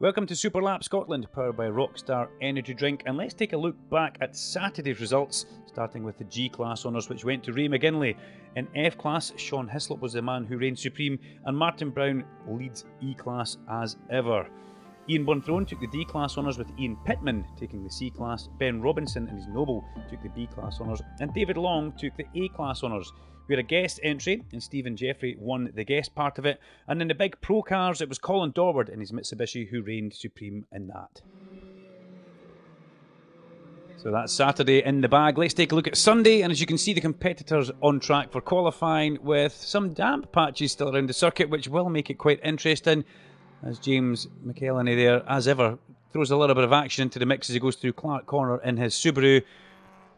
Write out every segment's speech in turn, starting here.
Welcome to Super Lap Scotland, powered by Rockstar Energy Drink, and let's take a look back at Saturday's results, starting with the G-Class honours, which went to Ray McGinlay. In F-Class, Sean Hislop was the man who reigned supreme, and Martin Brown leads E-Class as ever. Ian Bonthrone took the D-Class honours, with Ian Pitman taking the C-Class, Ben Robinson and his Noble took the B-Class honours, and David Long took the A-Class honours. We had a guest entry, and Stephen Jeffrey won the guest part of it. And in the big pro cars, it was Colin Dorward and his Mitsubishi who reigned supreme in that. So that's Saturday in the bag. Let's take a look at Sunday, and as you can see, the competitors on track for qualifying, with some damp patches still around the circuit, which will make it quite interesting, as James McEleny there, as ever, throws a little bit of action into the mix as he goes through Clark Corner in his Subaru.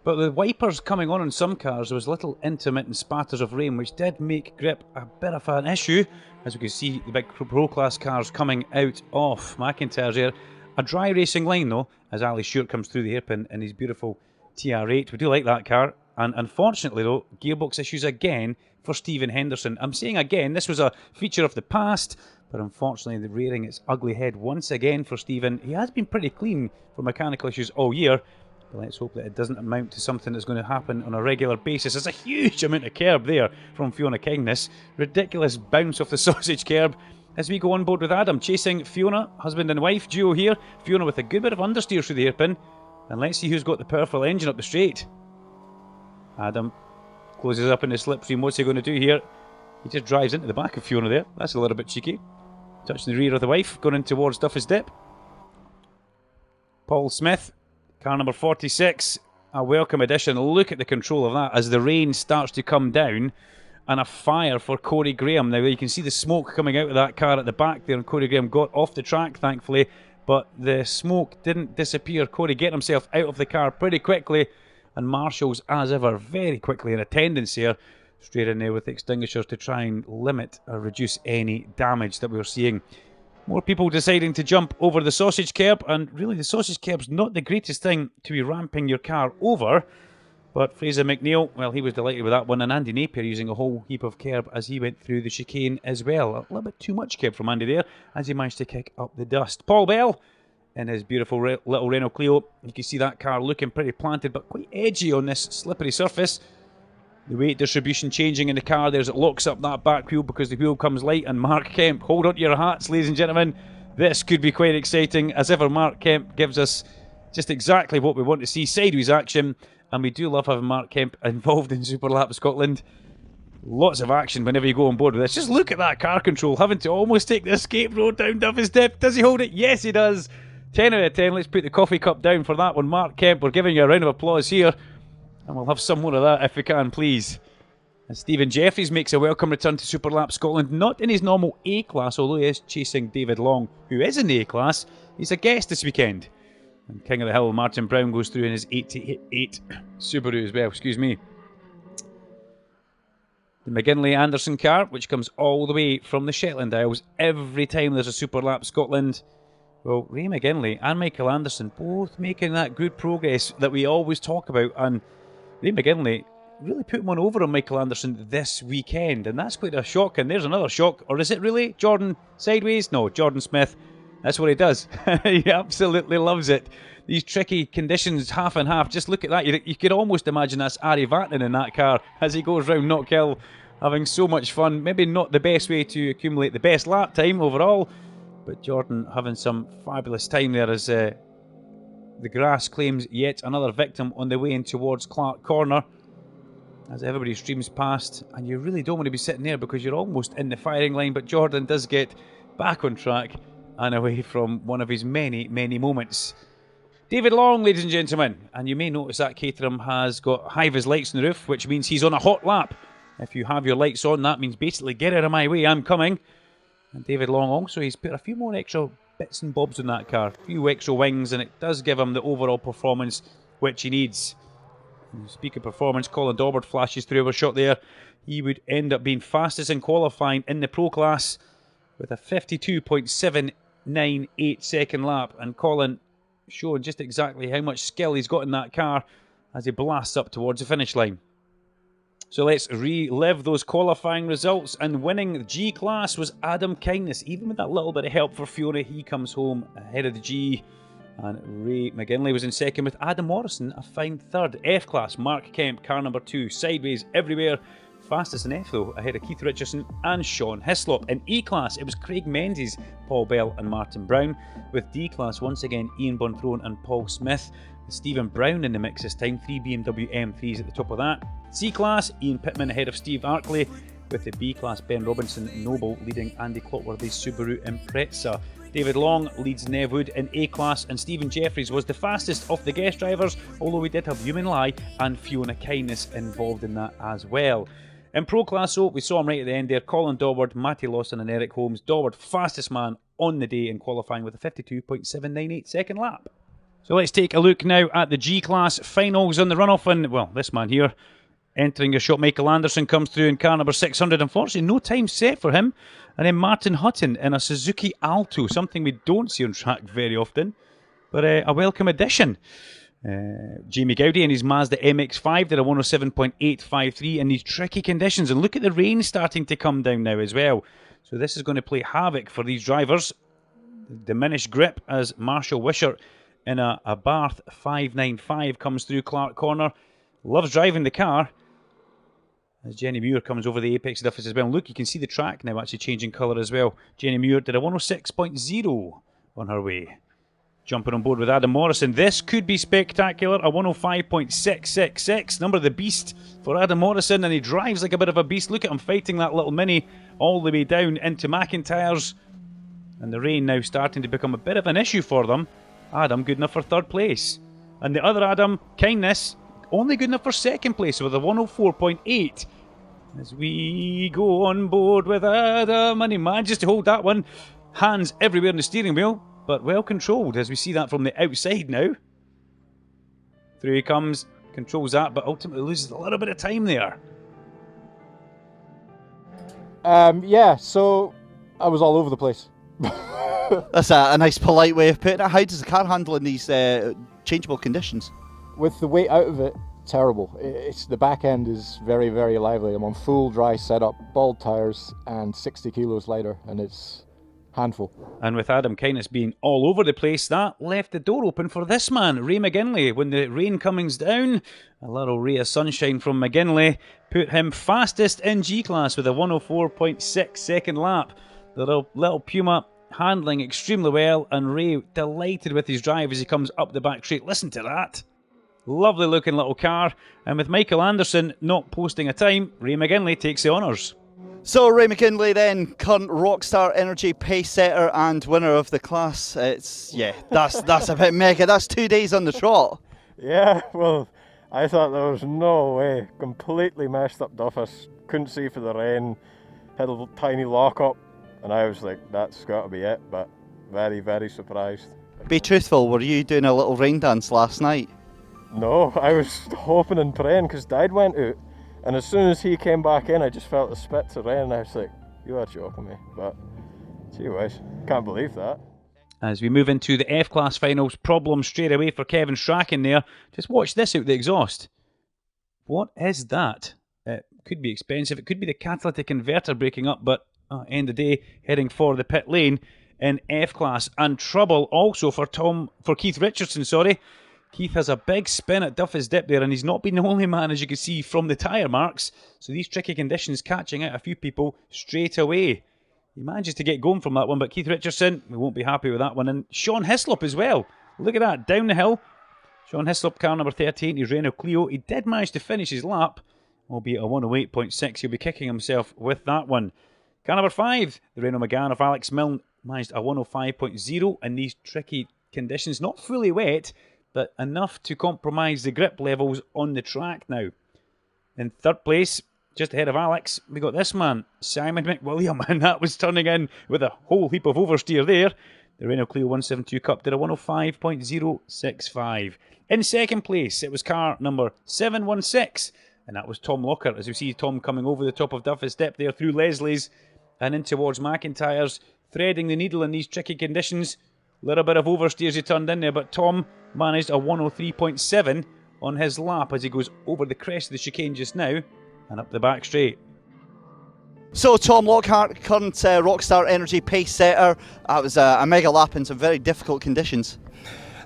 But with wipers coming on some cars, there was little intermittent spatters of rain, which did make grip a bit of an issue. As we can see, the big pro class cars coming out of McIntyre's here. A dry racing line though, as Ali Stewart comes through the hairpin in his beautiful TR8. We do like that car. And unfortunately though, gearbox issues again for Stephen Henderson. I'm saying again, this was a feature of the past, but unfortunately the rearing its ugly head once again for Stephen. He has been pretty clean for mechanical issues all year. But let's hope that it doesn't amount to something that's going to happen on a regular basis. There's a huge amount of curb there from Fiona Kingness. Ridiculous bounce off the sausage curb. As we go on board with Adam, chasing Fiona, husband and wife duo here. Fiona with a good bit of understeer through the hairpin. And let's see who's got the powerful engine up the straight. Adam closes up in the slipstream. What's he going to do here? He just drives into the back of Fiona there. That's a little bit cheeky. Touching the rear of the wife, going in towards Duffy's Dip. Paul Smith. Car number 46, a welcome addition. Look at the control of that as the rain starts to come down, and a fire for Corey Graham. Now you can see the smoke coming out of that car at the back there, and Corey Graham got off the track thankfully, but the smoke didn't disappear. Corey getting himself out of the car pretty quickly, and marshals as ever very quickly in attendance here, straight in there with extinguishers to try and limit or reduce any damage that we were seeing. More people deciding to jump over the sausage curb, and really the sausage curb's not the greatest thing to be ramping your car over. But Fraser McNeil, well, he was delighted with that one, and Andy Napier using a whole heap of curb as he went through the chicane as well. A little bit too much curb from Andy there as he managed to kick up the dust. Paul Bell in his beautiful little Renault Clio. You can see that car looking pretty planted but quite edgy on this slippery surface. The weight distribution changing in the car there as it locks up that back wheel because the wheel comes light. And Mark Kemp, hold on to your hats, ladies and gentlemen. This could be quite exciting. As ever, Mark Kemp gives us just exactly what we want to see. Sideways action. And we do love having Mark Kemp involved in Super Lap Scotland. Lots of action whenever you go on board with this. Just look at that car control. Having to almost take the escape road down Duffy's Dip. Does he hold it? Yes, he does. 10 out of 10. Let's put the coffee cup down for that one. Mark Kemp, we're giving you a round of applause here. And we'll have some more of that if we can, please. And Stephen Jeffries makes a welcome return to Super Lap Scotland, not in his normal A-Class, although he is chasing David Long, who is in the A-Class. He's a guest this weekend. And King of the Hill, Martin Brown, goes through in his 88 Subaru as well, excuse me. The McGinlay Anderson car, which comes all the way from the Shetland Isles every time there's a Super Lap Scotland. Well, Ray McGinlay and Michael Anderson both making that good progress that we always talk about, and Ray McGinlay really put one over on Michael Anderson this weekend, and that's quite a shock. And there's another shock, or is it really Jordan sideways? No, Jordan Smith. That's what he does. He absolutely loves it. These tricky conditions, half and half. Just look at that. You could almost imagine that's Ari Vatanen in that car as he goes round Knockhill, having so much fun. Maybe not the best way to accumulate the best lap time overall, but Jordan having some fabulous time there as the grass claims yet another victim on the way in towards Clark Corner. As everybody streams past, and you really don't want to be sitting there because you're almost in the firing line, but Jordan does get back on track and away from one of his many, many moments. David Long, ladies and gentlemen, and you may notice that Caterham has got high-vis lights on the roof, which means he's on a hot lap. If you have your lights on, that means basically get out of my way, I'm coming. And David Long also, he's put a few more extra bits and bobs on that car, a few extra wings, and it does give him the overall performance which he needs. And speaking of performance, Colin Dorward flashes through our shot there. He would end up being fastest in qualifying in the pro class with a 52.798 second lap, and Colin showing just exactly how much skill he's got in that car as he blasts up towards the finish line. So let's relive those qualifying results, and winning the G class was Adam Kindness. Even with that little bit of help for Fiona, he comes home ahead of the G. And Ray McGinlay was in second, with Adam Morrison a fine third. F class, Mark Kemp, car number 2, sideways everywhere. Fastest in F though, ahead of Keith Richardson and Sean Hislop. In E class, it was Craig Menzies, Paul Bell and Martin Brown. With D class, once again, Ian Bonthrone and Paul Smith. With Stephen Brown in the mix this time, 3 BMW M3s at the top of that. C class, Ian Pitman ahead of Steve Arkley. With the B class, Ben Robinson Noble leading Andy Clockworthy's Subaru Impreza. David Long leads Nev Wood in A class, and Stephen Jeffries was the fastest of the guest drivers, although we did have Yumin Lai and Fiona Kindness involved in that as well. In Pro class, so we saw him right at the end there, Colin Dorward, Matthew Lawson and Eric Holmes. Dorward, fastest man on the day in qualifying with a 52.798 second lap. So let's take a look now at the G class finals on the runoff, and well, this man here entering your shot, Michael Anderson, comes through in car number 600. Unfortunately, no time set for him. And then Martin Hutton in a Suzuki Alto, something we don't see on track very often, but a welcome addition. Jamie Gowdy in his Mazda MX-5 did a 107.853 in these tricky conditions. And look at the rain starting to come down now as well. So this is going to play havoc for these drivers. Diminished grip as Marshall Wishart in a Barth 595 comes through Clark Corner. Loves driving the car. As Jenny Muir comes over the apex surface as well. And look, you can see the track now actually changing colour as well. Jenny Muir did a 106.0 on her way. Jumping on board with Adam Morrison. This could be spectacular. A 105.666. Number of the beast for Adam Morrison. And he drives like a bit of a beast. Look at him fighting that little Mini all the way down into McIntyre's. And the rain now starting to become a bit of an issue for them. Adam good enough for third place. And the other Adam, Kindness, only good enough for second place with a 104.8. As we go on board with Adam, and he manages to hold that one. Hands everywhere in the steering wheel, but well controlled as we see that from the outside now. Through he comes, controls that, but ultimately loses a little bit of time there. Yeah, so I was all over the place. That's a nice polite way of putting it. How does the car handle in these changeable conditions? With the weight out of it, terrible. It's the back end is very, very lively. I'm on full dry setup, bald tyres, and 60 kilos lighter, and it's handful. And with Adam Kindness being all over the place, that left the door open for this man, Ray McGinlay. When the rain comes down, a little ray of sunshine from McGinlay put him fastest in G class with a 104.6 second lap. The little Puma handling extremely well, and Ray delighted with his drive as he comes up the back straight. Listen to that. Lovely looking little car. And with Michael Anderson not posting a time, Ray McGinlay takes the honours. So Ray McGinlay then, current Rockstar Energy pace setter and winner of the class. That's a bit mega. That's 2 days on the trot. Yeah, well, I thought there was no way. Completely messed up Duffus. Couldn't see for the rain. Had a little tiny lock up. And I was like, that's got to be it. But very, very surprised. Be truthful, were you doing a little rain dance last night? No, I was hoping and praying because Dad went out. And as soon as he came back in, I just felt the spits of rain. And I was like, you are joking me. But, gee whiz, can't believe that. As we move into the F-Class finals, problem straight away for Kevin Strachan there. Just watch this out the exhaust. What is that? It could be expensive. It could be the catalytic converter breaking up, but end of the day, heading for the pit lane in F-Class. And trouble also for Keith Richardson, sorry. Keith has a big spin at Duffy's Dip there, and he's not been the only man, as you can see from the tyre marks. So these tricky conditions catching out a few people straight away. He manages to get going from that one, but Keith Richardson, we won't be happy with that one. And Sean Hislop as well. Look at that, down the hill. Sean Hislop, car number 38, his Renault Clio. He did manage to finish his lap, albeit a 108.6. He'll be kicking himself with that one. Car number 5, the Renault Megane of Alex Milne, managed a 105.0 in these tricky conditions. Not fully wet, but enough to compromise the grip levels on the track now. In third place, just ahead of Alex, we got this man, Simon McWilliam, and that was turning in with a whole heap of oversteer there. The Renault Clio 172 Cup did a 105.065. In second place, it was car number 716, and that was Tom Lockhart. As you see Tom coming over the top of Duffy's Dip there through Leslie's and in towards McIntyre's, threading the needle in these tricky conditions. A little bit of oversteers he turned in there, but Tom managed a 103.7 on his lap as he goes over the crest of the chicane just now. And up the back straight. So Tom Lockhart, current Rockstar Energy pace setter. That was a mega lap in some very difficult conditions.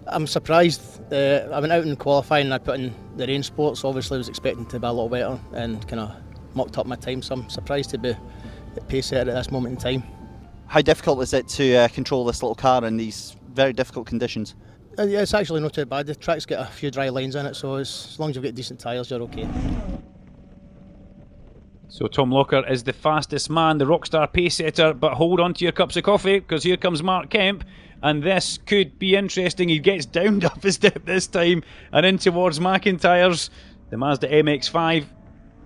I'm surprised. I went out in qualifying and I put in the rain sports. Obviously I was expecting to be a lot better and kind of mucked up my time, so I'm surprised to be the pace setter at this moment in time. How difficult is it to control this little car in these very difficult conditions? Yeah, it's actually not too bad. The track's got a few dry lines in it, so as long as you've got decent tyres, you're okay. So Tom Lockhart is the fastest man, the Rockstar pace setter, but hold on to your cups of coffee, because here comes Mark Kemp, and this could be interesting. He gets downed off his dip this time, and in towards McIntyre's, the Mazda MX-5,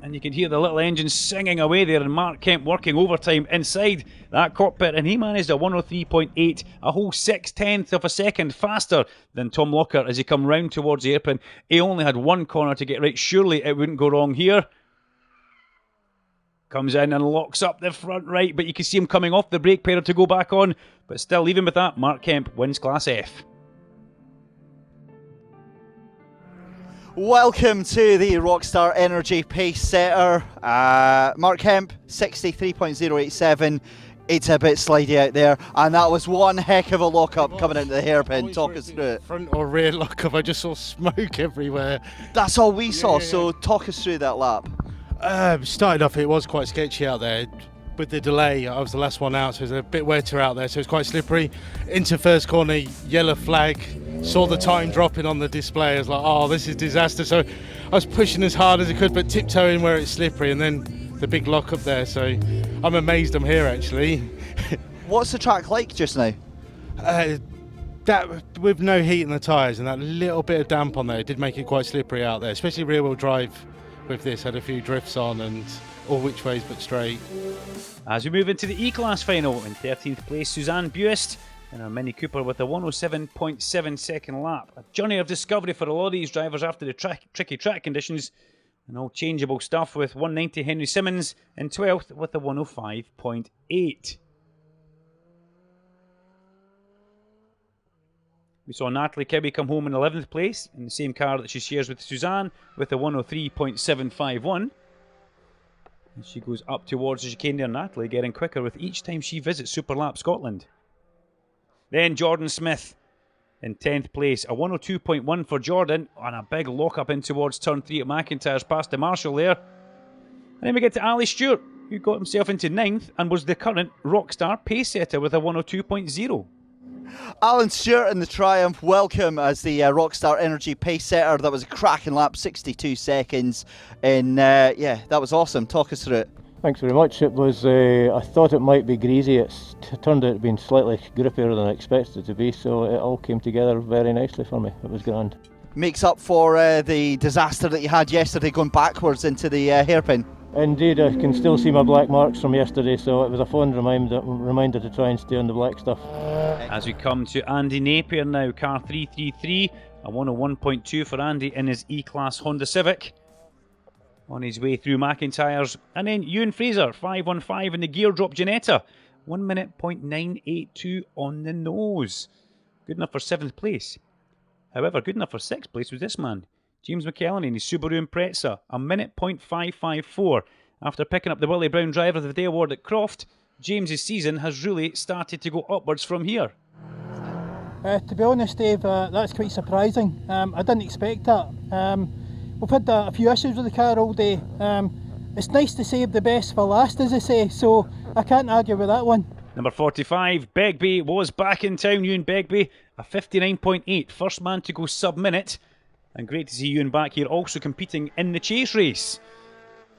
and you can hear the little engine singing away there, and Mark Kemp working overtime inside that cockpit, and he managed a 103.8, a whole 6/10 of a second faster than Tom Lockhart as he come round towards the hairpin. He only had one corner to get right. Surely it wouldn't go wrong here. Comes in and locks up the front right, but you can see him coming off the brake pedal to go back on. But still, even with that, Mark Kemp wins Class F. Welcome to the Rockstar Energy pace setter. Mark Kemp, 63.087. It's a bit slidey out there, and that was one heck of a lock-up coming into the hairpin. Talk us through it. Front or rear lock-up, I just saw smoke everywhere. That's all we saw, Yeah. so talk us through that lap. Started off, it was quite sketchy out there. With the delay, I was the last one out, so it was a bit wetter out there, so it's quite slippery. Into first corner, yellow flag, saw the time dropping on the display. I was like, oh, this is disaster. So I was pushing as hard as I could, but tiptoeing where it's slippery, and then the big lock up there. So I'm amazed I'm here, actually. What's the track like just now? That with no heat in the tyres and that little bit of damp on there, it did make it quite slippery out there, especially rear wheel drive with this. Had a few drifts on and all which ways but straight. As we move into the E-Class final, in 13th place, Suzanne Buist in her Mini Cooper with a 107.7 second lap. A journey of discovery for a lot of these drivers after the tricky track conditions and all changeable stuff, with 190 Henry Simmons in 12th with a 105.8. We saw Natalie Kibbe come home in 11th place in the same car that she shares with Suzanne with a 103.751. And she goes up towards the chicane there, Natalie getting quicker with each time she visits Superlap Scotland. Then Jordan Smith in 10th place, a 102.1 for Jordan, and a big lock up in towards turn 3 at McIntyre's past the Marshall there. And then we get to Ali Stewart, who got himself into 9th and was the current Rockstar pace setter with a 102.0. Alan Stewart in the Triumph, welcome as the Rockstar Energy pace setter. That was a cracking lap, 62 seconds. And yeah, that was awesome. Talk us through it. Thanks very much. It was, I thought it might be greasy. It's turned out to be slightly grippier than I expected it to be, so it all came together very nicely for me. It was grand. Makes up for the disaster that you had yesterday going backwards into the hairpin. Indeed, I can still see my black marks from yesterday, so it was a fond reminder to try and stay on the black stuff. As we come to Andy Napier now, car 333, a 101.2 for Andy in his E-Class Honda Civic. On his way through McIntyre's. And then Ewan Fraser, 515 in the Gear Drop Ginetta. 1 minute .982 on the nose. Good enough for 7th place. However, good enough for 6th place was this man, James McEleny in his Subaru Impreza. A minute .554. After picking up the Willie Brown Driver of the Day award at Croft, James's season has really started to go upwards from here. To be honest, Dave, that's quite surprising. I didn't expect that. We've had a few issues with the car all day. It's nice to save the best for last, as I say, so I can't argue with that one. Number 45, Begbie was back in town. Ewan Begbie, a 59.8, first man to go sub-minute. And great to see Ewan back here, also competing in the chase race.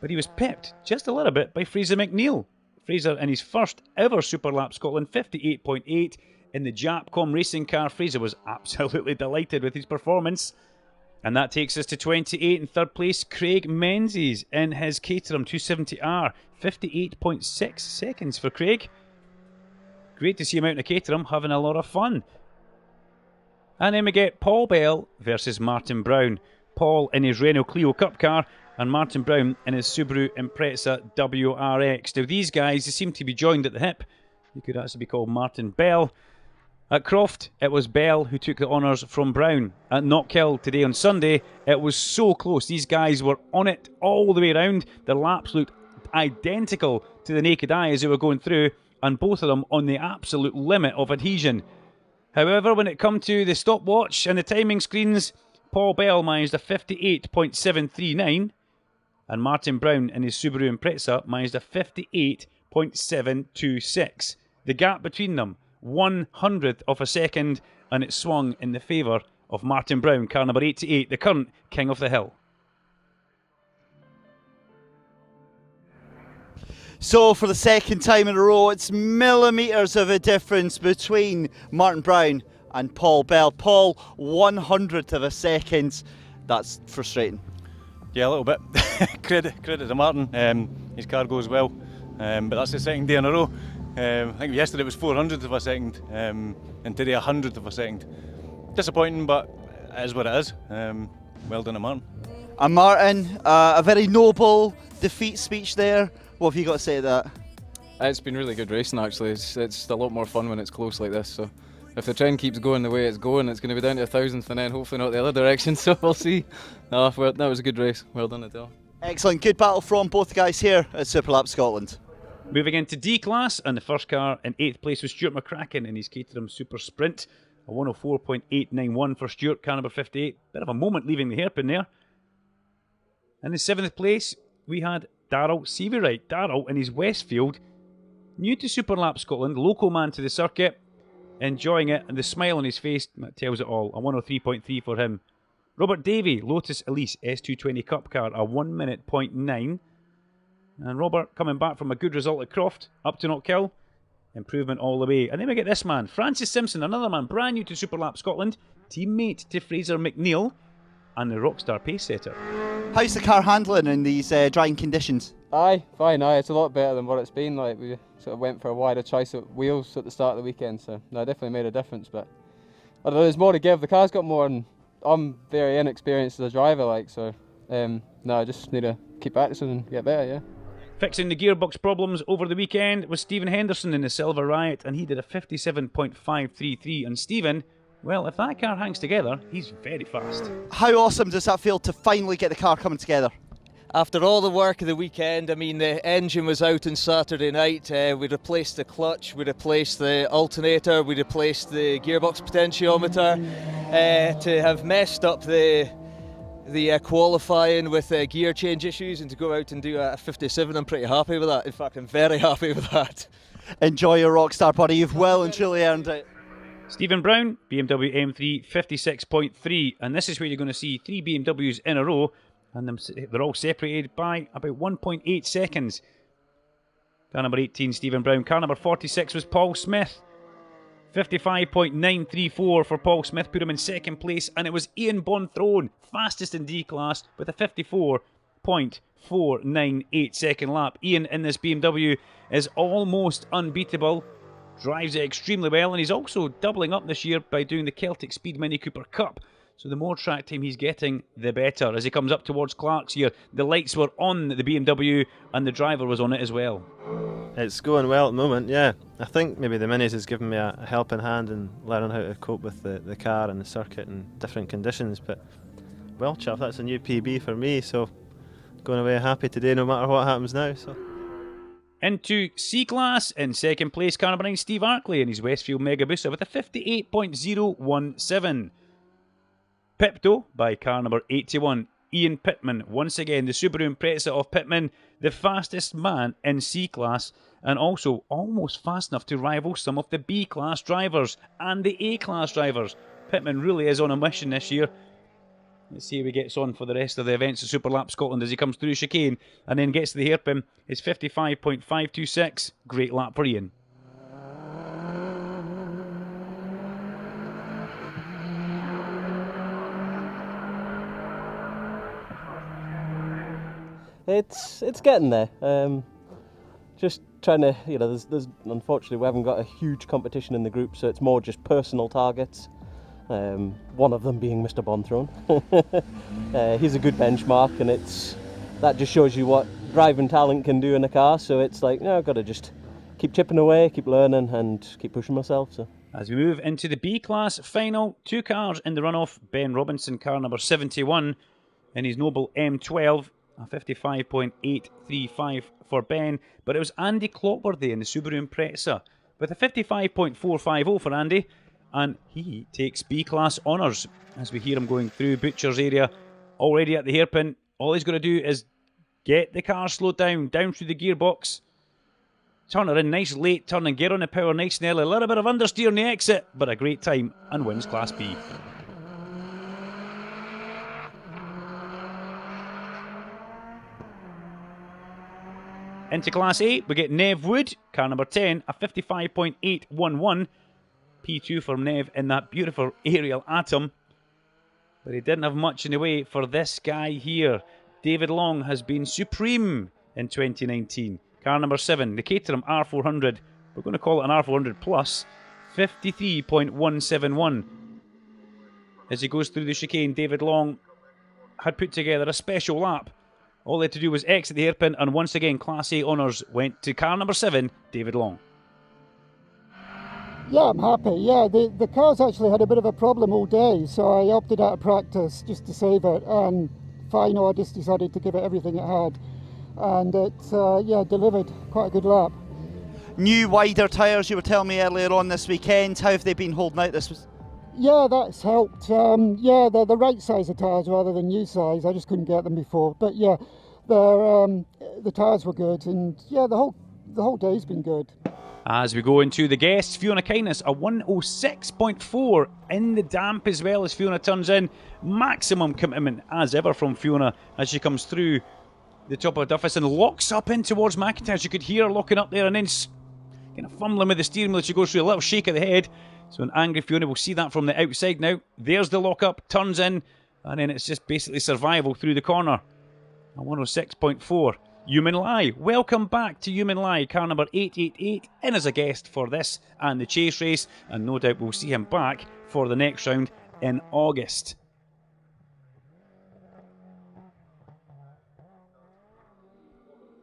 But he was pipped just a little bit by Fraser McNeil. Fraser in his first ever Superlap Scotland, 58.8 in the Japcom racing car. Fraser was absolutely delighted with his performance. And that takes us to 28 in 3rd place, Craig Menzies in his Caterham 270R. 58.6 seconds for Craig. Great to see him out in a Caterham having a lot of fun. And then we get Paul Bell versus Martin Brown. Paul in his Renault Clio Cup car and Martin Brown in his Subaru Impreza WRX. Now these guys, they seem to be joined at the hip. He could actually be called Martin Bell. At Croft, it was Bell who took the honours from Brown. At Knockhill today on Sunday, it was so close. These guys were on it all the way around. The laps looked identical to the naked eye as they were going through, and both of them on the absolute limit of adhesion. However, when it come to the stopwatch and the timing screens, Paul Bell managed a 58.739, and Martin Brown in his Subaru Impreza managed a 58.726. The gap between them, 1/100th of a second, and it swung in the favour of Martin Brown, car number 88, the current king of the hill. So for the second time in a row, it's millimetres of a difference between Martin Brown and Paul Bell. Paul, 1/100th of a second. That's frustrating. Yeah, a little bit. credit to Martin. His car goes well, but that's the second day in a row. I think yesterday it was 400th of a second, and today 100th of a second. Disappointing, but it is what it is. Well done to Martin. And Martin, a very noble defeat speech there. What have you got to say to that? It's been really good racing actually. It's a lot more fun when it's close like this. So if the trend keeps going the way it's going, it's going to be down to 1,000th and then hopefully not the other direction. So we'll see. No, that was a good race. Well done, Adele. Excellent, good battle from both guys here at Superlap Scotland. Moving into D class, and the first car in 8th place was Stewart McCracken in his Caterham Super Sprint. A 104.891 for Stewart, car number 58. Bit of a moment leaving the hairpin there. In the 7th place, we had Darrell Seaverwright. Darrell in his Westfield, new to Superlap Scotland, local man to the circuit, enjoying it, and the smile on his face that tells it all. A 103.3 for him. Robert Davey, Lotus Elise S220 Cup car, a 1:09. And Robert coming back from a good result at Croft, up to Knockhill. Improvement all the way. And then we get this man, Francis Simpson, another man brand new to Superlap Scotland, teammate to Fraser McNeil, and the Rockstar pace setter. How's the car handling in these drying conditions? Aye, fine, aye. It's a lot better than what it's been. Like, we sort of went for a wider choice of wheels at the start of the weekend, so no, it definitely made a difference. But I don't know, there's more to give. The car's got more, and I'm very inexperienced as a driver, like, so no, I just need to keep practicing and get better, yeah. Fixing the gearbox problems over the weekend was Stephen Henderson in the Silver Riot, and he did a 57.533. And Stephen, well, if that car hangs together, he's very fast. How awesome does that feel to finally get the car coming together? After all the work of the weekend, I mean, the engine was out on Saturday night. We replaced the clutch, we replaced the alternator, we replaced the gearbox potentiometer. To have messed up the qualifying with gear change issues and to go out and do a 57, I'm pretty happy with that. In fact, I'm very happy with that. Enjoy your Rockstar, buddy. You've well and truly earned it. Stephen Brown, BMW M3, 56.3. And this is where you're going to see 3 BMWs in a row. And they're all separated by about 1.8 seconds. Car number 18, Stephen Brown. Car number 46 was Paul Smith. 55.934 for Paul Smith, put him in second place. And it was Ian Bonthrone, fastest in D-Class, with a 54.498 second lap. Ian in this BMW is almost unbeatable. Drives it extremely well, and he's also doubling up this year by doing the Celtic Speed Mini Cooper Cup. So the more track time he's getting, the better. As he comes up towards Clark's here, the lights were on the BMW and the driver was on it as well. It's going well at the moment, yeah. I think maybe the Minis has given me a helping hand in learning how to cope with the car and the circuit in different conditions. But, well, Chuff, that's a new PB for me, so going away happy today no matter what happens now. So. Into C-Class, in second place, car number 9, Steve Arkley in his Westfield Mega Booster with a 58.017. Pipto by car number 81, Ian Pitman. Once again, the Subaru Impreza of Pitman, the fastest man in C-Class, and also almost fast enough to rival some of the B-Class drivers and the A-Class drivers. Pitman really is on a mission this year. Let's see how he gets on for the rest of the events at Superlap Scotland as he comes through chicane and then gets to the hairpin. It's 55.526. Great lap for Ian. It's getting there. Just trying to, there's unfortunately we haven't got a huge competition in the group, so it's more just personal targets. One of them being Mr. Bonthrone. He's a good benchmark, and that just shows you what driving talent can do in a car. So it's like, I've got to just keep chipping away, keep learning, and keep pushing myself. So As we move into the B-Class final, 2 cars in the runoff. Ben Robinson, car number 71, in his Noble M12, a 55.835 for Ben. But it was Andy Cloworthy in the Subaru Impreza with a 55.450 for Andy. And he takes B-Class honours as we hear him going through Butcher's area already at the hairpin. All he's got to do is get the car slowed down through the gearbox. Turn her in, nice late turn, and get on the power nice and early. A little bit of understeer on the exit, but a great time, and wins Class B. Into Class A, we get Nev Wood, car number 10, a 55.811. P2 for Nev in that beautiful aerial Atom. But he didn't have much in the way for this guy here. David Long has been supreme in 2019. Car number 7, the Caterham R400. We're going to call it an R400 Plus. 53.171. As he goes through the chicane, David Long had put together a special lap. All they had to do was exit the hairpin, and once again, Class A honours went to car number 7, David Long. Yeah, I'm happy. Yeah, the car's actually had a bit of a problem all day, so I opted out of practice just to save it. And final, I just decided to give it everything it had. And it, delivered quite a good lap. New wider tyres, you were telling me earlier on this weekend. How have they been holding out this? Yeah, that's helped. They're the right size of tyres rather than new size. I just couldn't get them before. But yeah, the tyres were good, and yeah, the whole day's been good. As we go into the guests, Fiona Kindness, a 106.4 in the damp as well as Fiona turns in. Maximum commitment as ever from Fiona as she comes through the top of Duffus and locks up in towards McIntyre. You could hear her locking up there and then kind of fumbling with the steering wheel as she goes through a little shake of the head. So an angry Fiona will see that from the outside now. There's the lock up, turns in, and then it's just basically survival through the corner. A 106.4. Human Lie, welcome back to Human Lie, car number 888, in as a guest for this and the chase race, and no doubt we'll see him back for the next round in August.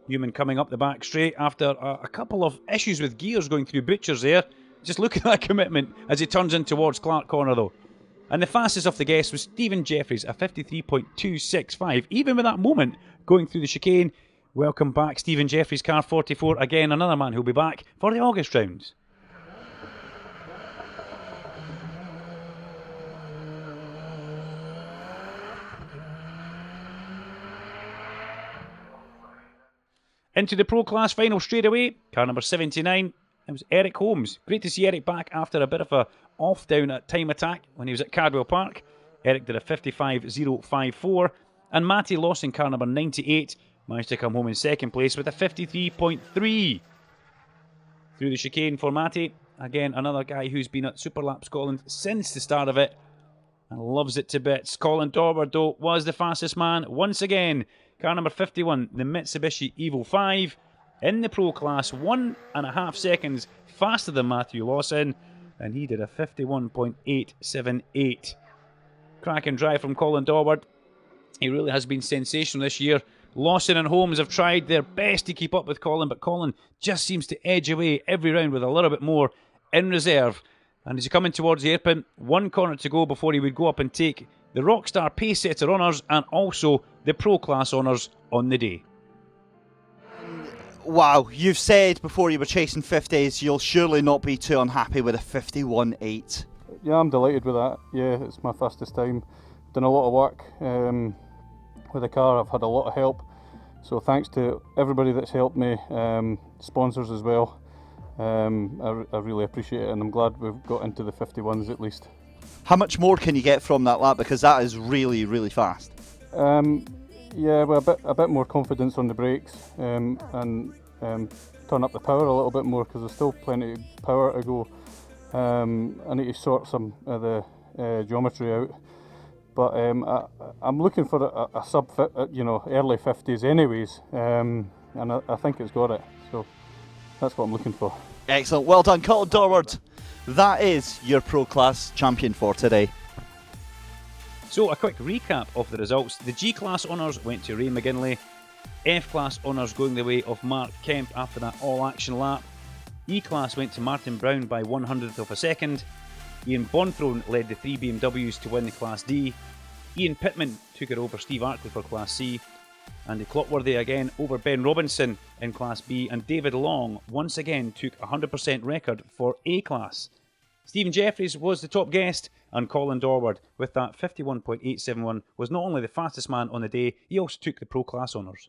Human coming up the back straight after a couple of issues with gears going through Butcher's there. Just look at that commitment as he turns in towards Clark Corner though. And the fastest of the guests was Stephen Jeffries, a 53.265. Even with that moment going through the chicane. Welcome back, Stephen Jeffries, car 44. Again, another man who'll be back for the August rounds. Into the Pro Class final straight away. Car number 79. It was Eric Holmes. Great to see Eric back after a bit of a off-down at Time Attack when he was at Cardwell Park. Eric did a 55.054. And Matty Lawson, car number 98. Managed to come home in second place with a 53.3. Through the chicane for Matty. Again, another guy who's been at Superlap Scotland since the start of it. And loves it to bits. Colin Dorward, though, was the fastest man once again. Car number 51, the Mitsubishi Evo 5. In the Pro Class, 1.5 seconds faster than Matthew Lawson. And he did a 51.878. Cracking drive from Colin Dorward. He really has been sensational this year. Lawson and Holmes have tried their best to keep up with Colin, but Colin just seems to edge away every round with a little bit more in reserve. And as he coming towards the hairpin, one corner to go before he would go up and take the Rockstar Pace Setter honours and also the Pro Class honours on the day. Wow, you've said before you were chasing 50s, you'll surely not be too unhappy with a 51.8. Yeah, I'm delighted with that. Yeah, it's my fastest time. Done a lot of work. With the car, I've had a lot of help, so thanks to everybody that's helped me, sponsors as well. I really appreciate it, and I'm glad we've got into the 51s at least. How much more can you get from that lap, because that is really, really fast? Yeah, well, a bit more confidence on the brakes, and turn up the power a little bit more, because there's still plenty of power to go. I need to sort some of the geometry out. But I'm looking for a sub, early 50s anyways, and I think it's got it. So that's what I'm looking for. Excellent, well done, Colin Dorward. That is your Pro Class champion for today. So a quick recap of the results. The G Class honours went to Ray McGinlay. F Class honours going the way of Mark Kemp after that all-action lap. E-Class went to Martin Brown by 1/100th of a second. Ian Bonthrone led the 3 BMWs to win the Class D. Ian Pitman took it over Steve Arkley for Class C. Andy Cloworthy again over Ben Robinson in Class B, and David Long once again took a 100% record for A-Class. Stephen Jeffries was the top guest, and Colin Dorward with that 51.871 was not only the fastest man on the day, he also took the Pro Class honours.